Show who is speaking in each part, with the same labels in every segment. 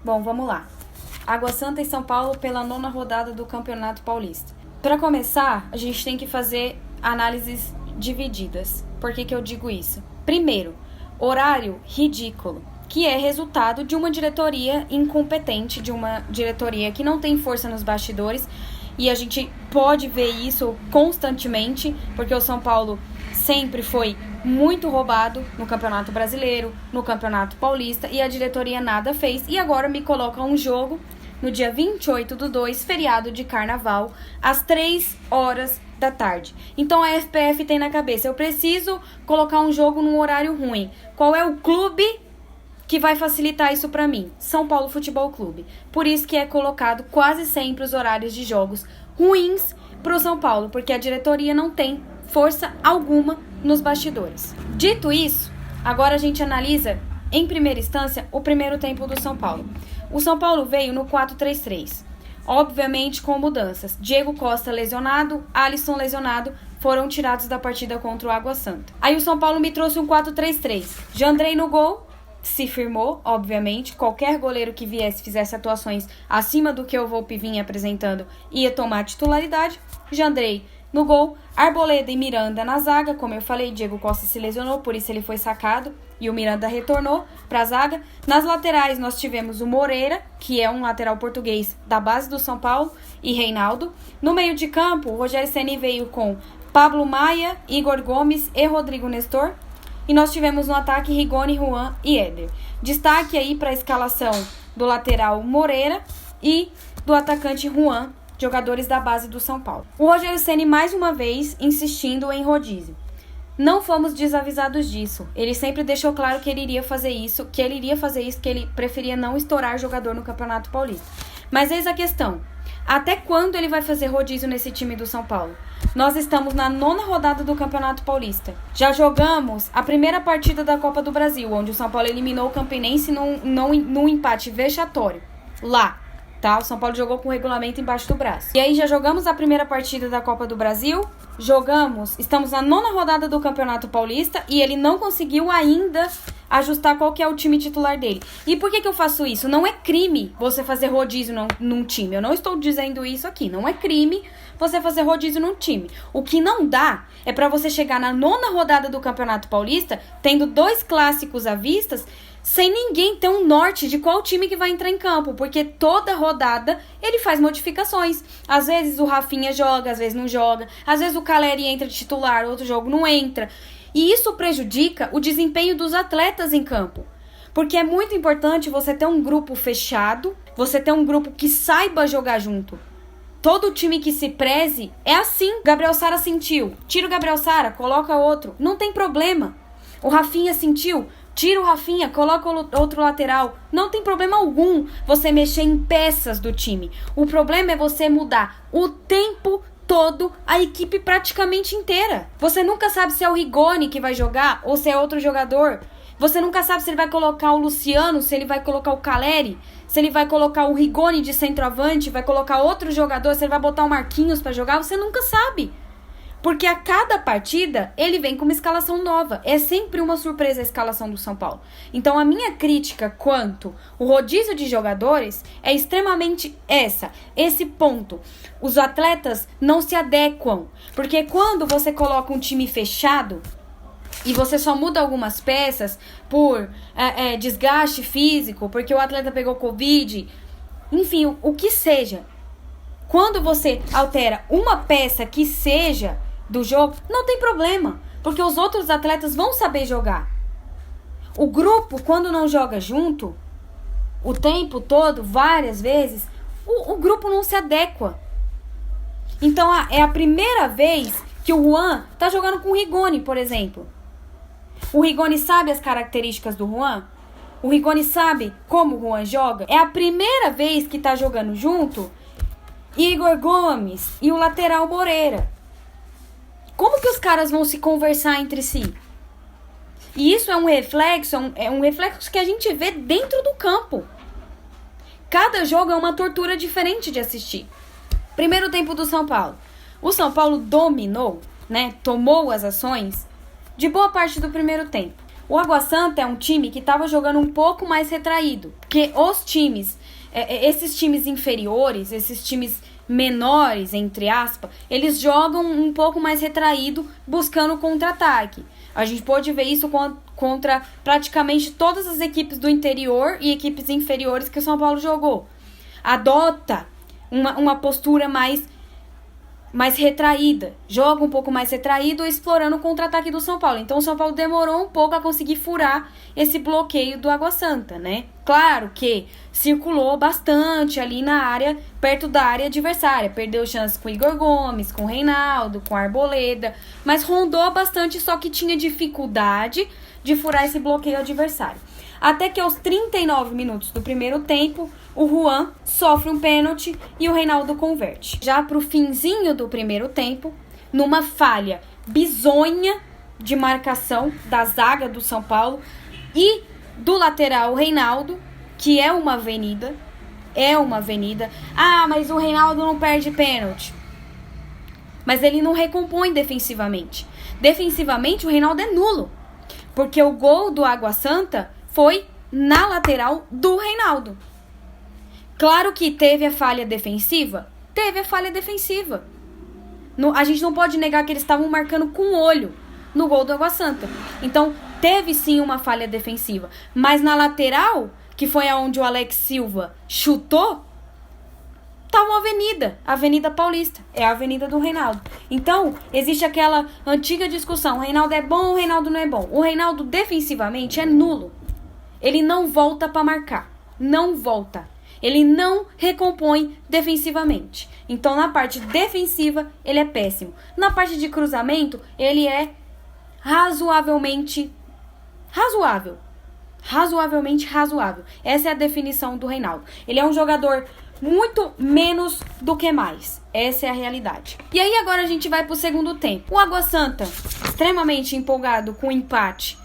Speaker 1: Bom, vamos lá. Água Santa e São Paulo pela 9ª rodada do Campeonato Paulista. Para começar, a gente tem que fazer análises divididas. Por que eu digo isso? Primeiro, horário ridículo, que é resultado de uma diretoria incompetente, de uma diretoria que não tem força nos bastidores, e a gente pode ver isso constantemente, porque o São Paulo sempre foi muito roubado no Campeonato Brasileiro, no Campeonato Paulista, e a diretoria nada fez, e agora me coloca um jogo no dia 28/2, feriado de Carnaval, às 3 horas da tarde. Então a FPF tem na cabeça, eu preciso colocar um jogo num horário ruim. Qual é o clube que vai facilitar isso para mim? São Paulo Futebol Clube. Por isso que é colocado quase sempre os horários de jogos ruins para o São Paulo, porque a diretoria não tem força alguma nos bastidores. Dito isso, agora a gente analisa, em primeira instância, o primeiro tempo do São Paulo. O São Paulo veio no 4-3-3, obviamente com mudanças. Diego Costa lesionado, Alisson lesionado, foram tirados da partida contra o Água Santa. Aí o São Paulo me trouxe um 4-3-3. Jandrei no gol, se firmou, obviamente. Qualquer goleiro que viesse, fizesse atuações acima do que o Volpi vinha apresentando, ia tomar titularidade. Jandrei no gol, Arboleda e Miranda na zaga. Como eu falei, Diego Costa se lesionou, por isso ele foi sacado e o Miranda retornou para a zaga. Nas laterais nós tivemos o Moreira, que é um lateral português da base do São Paulo, e Reinaldo. No meio de campo, o Rogério Ceni veio com Pablo Maia, Igor Gomes e Rodrigo Nestor. E nós tivemos no ataque Rigoni, Juan e Éder. Destaque aí para a escalação do lateral Moreira e do atacante Juan, jogadores da base do São Paulo. O Rogério Ceni mais uma vez insistindo em rodízio. Não fomos desavisados disso. Ele sempre deixou claro que ele iria fazer isso, que ele preferia não estourar jogador no Campeonato Paulista. Mas eis a questão. Até quando ele vai fazer rodízio nesse time do São Paulo? Nós estamos na 9ª rodada do Campeonato Paulista. Já jogamos a primeira partida da Copa do Brasil, onde o São Paulo eliminou o Campinense num empate vexatório. Lá. Tá? O São Paulo jogou com o regulamento embaixo do braço. E aí já jogamos a primeira partida da Copa do Brasil, estamos na 9ª rodada do Campeonato Paulista e ele não conseguiu ainda ajustar qual que é o time titular dele. E por que eu faço isso? Não é crime você fazer rodízio num time. Eu não estou dizendo isso aqui. Não é crime você fazer rodízio num time. O que não dá é para você chegar na 9ª rodada do Campeonato Paulista, tendo 2 clássicos à vista, sem ninguém ter um norte de qual time que vai entrar em campo, porque toda rodada ele faz modificações. Às vezes o Rafinha joga, às vezes não joga, às vezes o Caleri entra de titular, outro jogo não entra. E isso prejudica o desempenho dos atletas em campo. Porque é muito importante você ter um grupo fechado, você ter um grupo que saiba jogar junto. Todo time que se preze é assim. Gabriel Sara sentiu, tira o Gabriel Sara, coloca outro, não tem problema. O Rafinha sentiu, tira o Rafinha, coloca outro lateral. Não tem problema algum você mexer em peças do time. O problema é você mudar o tempo todo a equipe praticamente inteira. Você nunca sabe se é o Rigoni que vai jogar ou se é outro jogador. Você nunca sabe se ele vai colocar o Luciano, se ele vai colocar o Caleri, se ele vai colocar o Rigoni de centroavante, vai colocar outro jogador, se ele vai botar o Marquinhos para jogar. Você nunca sabe. Porque a cada partida, ele vem com uma escalação nova. É sempre uma surpresa a escalação do São Paulo. Então, a minha crítica quanto o rodízio de jogadores é extremamente esse ponto. Os atletas não se adequam. Porque quando você coloca um time fechado e você só muda algumas peças por desgaste físico, porque o atleta pegou Covid, enfim, o que seja. Quando você altera uma peça que seja do jogo, não tem problema, porque os outros atletas vão saber jogar. O grupo, quando não joga junto, o tempo todo, várias vezes, o grupo não se adequa. Então, é a primeira vez que o Juan tá jogando com o Rigoni, por exemplo. O Rigoni sabe as características do Juan? O Rigoni sabe como o Juan joga? É a primeira vez que tá jogando junto Igor Gomes e o lateral Moreira. Como que os caras vão se conversar entre si? E isso é um reflexo que a gente vê dentro do campo. Cada jogo é uma tortura diferente de assistir. Primeiro tempo do São Paulo. O São Paulo dominou, tomou as ações de boa parte do primeiro tempo. O Água Santa é um time que estava jogando um pouco mais retraído. Porque os times, esses times inferiores, esses times menores, entre aspas, eles jogam um pouco mais retraído, buscando contra-ataque. A gente pode ver isso contra praticamente todas as equipes do interior e equipes inferiores que o São Paulo jogou. Adota uma postura mais retraída, joga um pouco mais retraído, explorando o contra-ataque do São Paulo. Então o São Paulo demorou um pouco a conseguir furar esse bloqueio do Água Santa, né? Claro que circulou bastante ali na área, perto da área adversária, perdeu chances com o Igor Gomes, com o Reinaldo, com a Arboleda, mas rondou bastante, só que tinha dificuldade de furar esse bloqueio adversário. Até que aos 39 minutos do primeiro tempo, o Juan sofre um pênalti e o Reinaldo converte. Já pro finzinho do primeiro tempo, numa falha bizonha de marcação da zaga do São Paulo e do lateral Reinaldo, que é uma avenida. Ah, mas o Reinaldo não perde pênalti. Mas ele não recompõe defensivamente. Defensivamente, o Reinaldo é nulo. Porque o gol do Água Santa foi na lateral do Reinaldo. Claro que teve a falha defensiva. A gente não pode negar que eles estavam marcando com o olho no gol do Água Santa. Então, teve sim uma falha defensiva. Mas na lateral, que foi aonde o Alex Silva chutou, tá uma Avenida Paulista. É a avenida do Reinaldo. Então, existe aquela antiga discussão. O Reinaldo é bom, o Reinaldo não é bom. O Reinaldo defensivamente é nulo. Ele não volta para marcar. Não volta. Ele não recompõe defensivamente. Então, na parte defensiva, ele é péssimo. Na parte de cruzamento, ele é razoavelmente razoável. Essa é a definição do Reinaldo. Ele é um jogador muito menos do que mais. Essa é a realidade. E aí, agora a gente vai pro segundo tempo. O Água Santa, extremamente empolgado com o empate,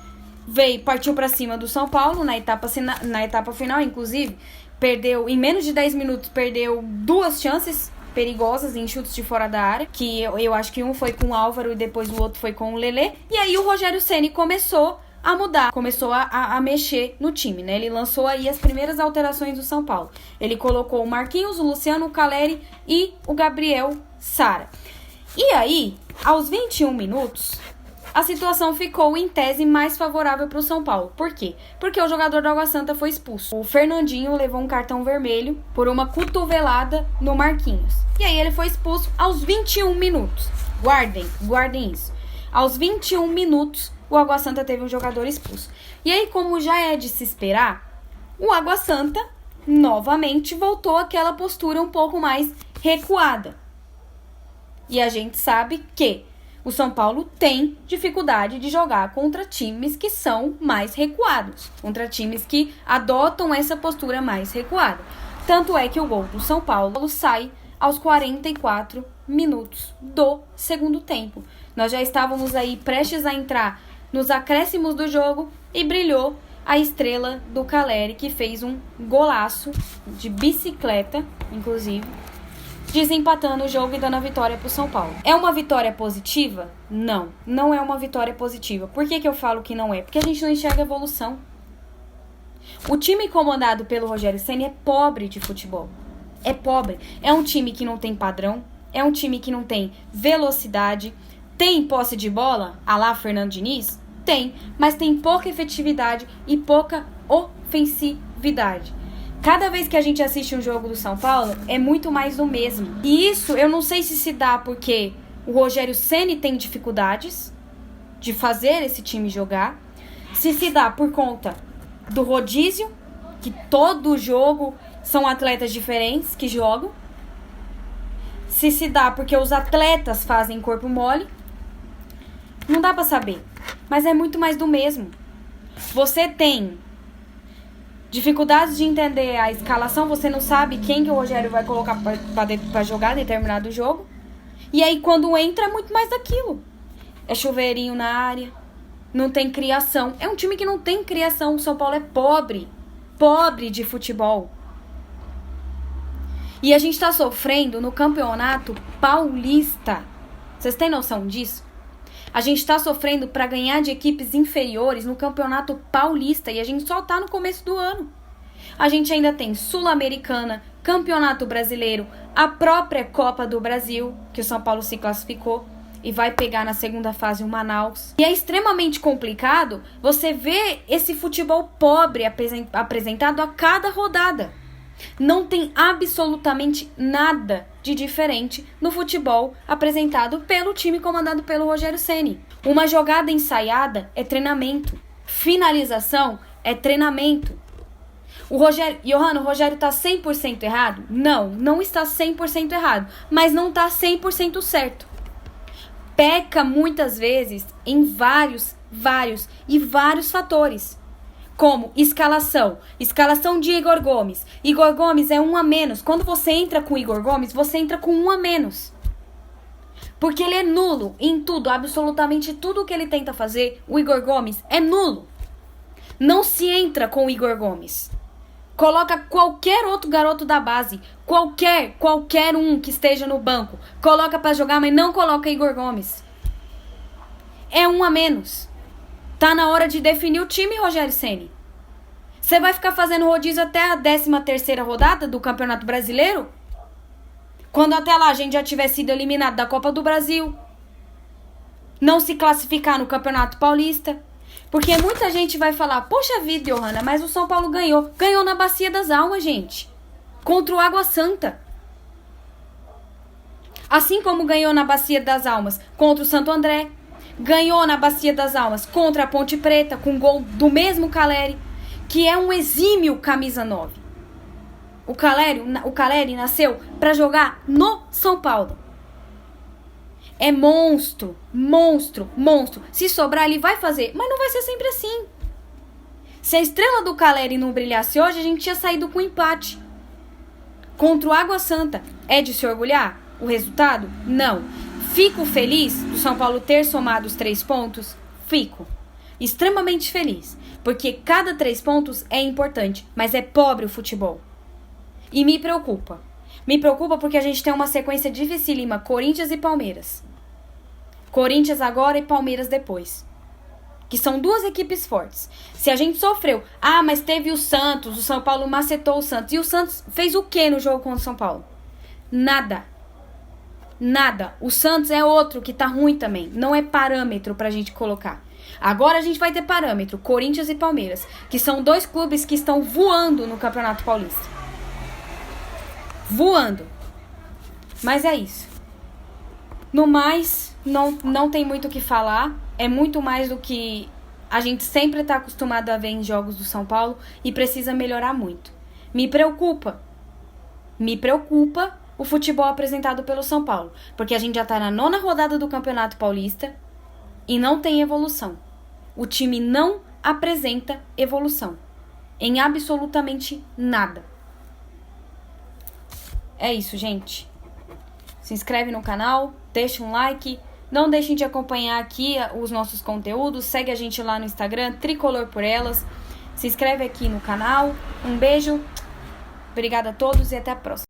Speaker 1: partiu para cima do São Paulo na etapa final, inclusive. Perdeu, em menos de 10 minutos, perdeu 2 chances perigosas em chutes de fora da área, que eu acho que um foi com o Álvaro e depois o outro foi com o Lelê. E aí o Rogério Ceni começou a mudar, começou a mexer no time, né? Ele lançou aí as primeiras alterações do São Paulo. Ele colocou o Marquinhos, o Luciano, o Caleri e o Gabriel Sara. E aí, aos 21 minutos, a situação ficou, em tese, mais favorável para o São Paulo. Por quê? Porque o jogador do Água Santa foi expulso. O Fernandinho levou um cartão vermelho por uma cotovelada no Marquinhos. E aí ele foi expulso aos 21 minutos. Guardem isso. Aos 21 minutos, o Água Santa teve um jogador expulso. E aí, como já é de se esperar, o Água Santa, novamente, voltou àquela postura um pouco mais recuada. E a gente sabe que o São Paulo tem dificuldade de jogar contra times que são mais recuados, contra times que adotam essa postura mais recuada. Tanto é que o gol do São Paulo sai aos 44 minutos do segundo tempo. Nós já estávamos aí prestes a entrar nos acréscimos do jogo e brilhou a estrela do Caleri, que fez um golaço de bicicleta, inclusive, desempatando o jogo e dando a vitória para o São Paulo. É uma vitória positiva? Não, não é uma vitória positiva. Por que eu falo que não é? Porque a gente não enxerga evolução. O time comandado pelo Rogério Ceni é pobre de futebol. É pobre. É um time que não tem padrão, é um time que não tem velocidade. Tem posse de bola, à lá Fernando Diniz? Tem, mas tem pouca efetividade e pouca ofensividade. Cada vez que a gente assiste um jogo do São Paulo, é muito mais do mesmo. E isso eu não sei se dá porque o Rogério Ceni tem dificuldades de fazer esse time jogar, se dá por conta do rodízio, que todo jogo são atletas diferentes que jogam, se dá porque os atletas fazem corpo mole. Não dá pra saber, mas é muito mais do mesmo. Você tem dificuldades de entender a escalação, você não sabe quem que o Rogério vai colocar pra jogar determinado jogo. E aí quando entra é muito mais daquilo. É chuveirinho na área, não tem criação. É um time que não tem criação. O São Paulo é pobre de futebol. E a gente tá sofrendo no Campeonato Paulista. Vocês têm noção disso? A gente tá sofrendo para ganhar de equipes inferiores no Campeonato Paulista e a gente só tá no começo do ano. A gente ainda tem Sul-Americana, Campeonato Brasileiro, a própria Copa do Brasil, que o São Paulo se classificou e vai pegar na segunda fase o Manaus. E é extremamente complicado você ver esse futebol pobre apresentado a cada rodada. Não tem absolutamente nada de diferente no futebol apresentado pelo time comandado pelo Rogério Ceni. Uma jogada ensaiada é treinamento. Finalização é treinamento. O Rogério tá 100% errado? Não, não está 100% errado, mas não tá 100% certo. Peca muitas vezes em vários fatores. Como escalação de Igor Gomes. Igor Gomes é um a menos. Quando você entra com Igor Gomes, você entra com um a menos. Porque ele é nulo em tudo, absolutamente tudo que ele tenta fazer, o Igor Gomes é nulo. Não se entra com o Igor Gomes. Coloca qualquer outro garoto da base, qualquer um que esteja no banco, coloca pra jogar, mas não coloca Igor Gomes. É um a menos. Tá na hora de definir o time, Rogério Ceni. Você vai ficar fazendo rodízio até a 13ª rodada do Campeonato Brasileiro? Quando até lá a gente já tiver sido eliminado da Copa do Brasil. Não se classificar no Campeonato Paulista. Porque muita gente vai falar, poxa vida, Johanna, mas o São Paulo ganhou. Ganhou na Bacia das Almas, gente. Contra o Água Santa. Assim como ganhou na Bacia das Almas contra o Santo André. Ganhou na Bacia das Almas contra a Ponte Preta, com gol do mesmo Caleri, que é um exímio camisa 9. O Caleri nasceu para jogar no São Paulo. É monstro. Se sobrar, ele vai fazer, mas não vai ser sempre assim. Se a estrela do Caleri não brilhasse hoje, a gente tinha saído com empate. Contra o Água Santa. É de se orgulhar o resultado? Não. Fico feliz do São Paulo ter somado os 3 pontos? Fico. Extremamente feliz. Porque cada 3 pontos é importante, mas é pobre o futebol. E me preocupa. Me preocupa porque a gente tem uma sequência dificílima, Corinthians e Palmeiras. Corinthians agora e Palmeiras depois. Que são 2 equipes fortes. Se a gente sofreu, mas teve o Santos, o São Paulo macetou o Santos. E o Santos fez o que no jogo contra o São Paulo? Nada. O Santos é outro que tá ruim também. Não é parâmetro pra gente colocar. Agora a gente vai ter parâmetro, Corinthians e Palmeiras, que são 2 clubes que estão voando no Campeonato Paulista. Voando. Mas é isso. No mais, não tem muito o que falar. É muito mais do que a gente sempre está acostumado a ver em jogos do São Paulo e precisa melhorar muito. Me preocupa o futebol apresentado pelo São Paulo, porque a gente já está na 9ª rodada do Campeonato Paulista e não tem evolução. O time não apresenta evolução em absolutamente nada. É isso, gente. Se inscreve no canal, deixa um like. Não deixem de acompanhar aqui os nossos conteúdos. Segue a gente lá no Instagram, Tricolor por Elas. Se inscreve aqui no canal. Um beijo. Obrigada a todos e até a próxima.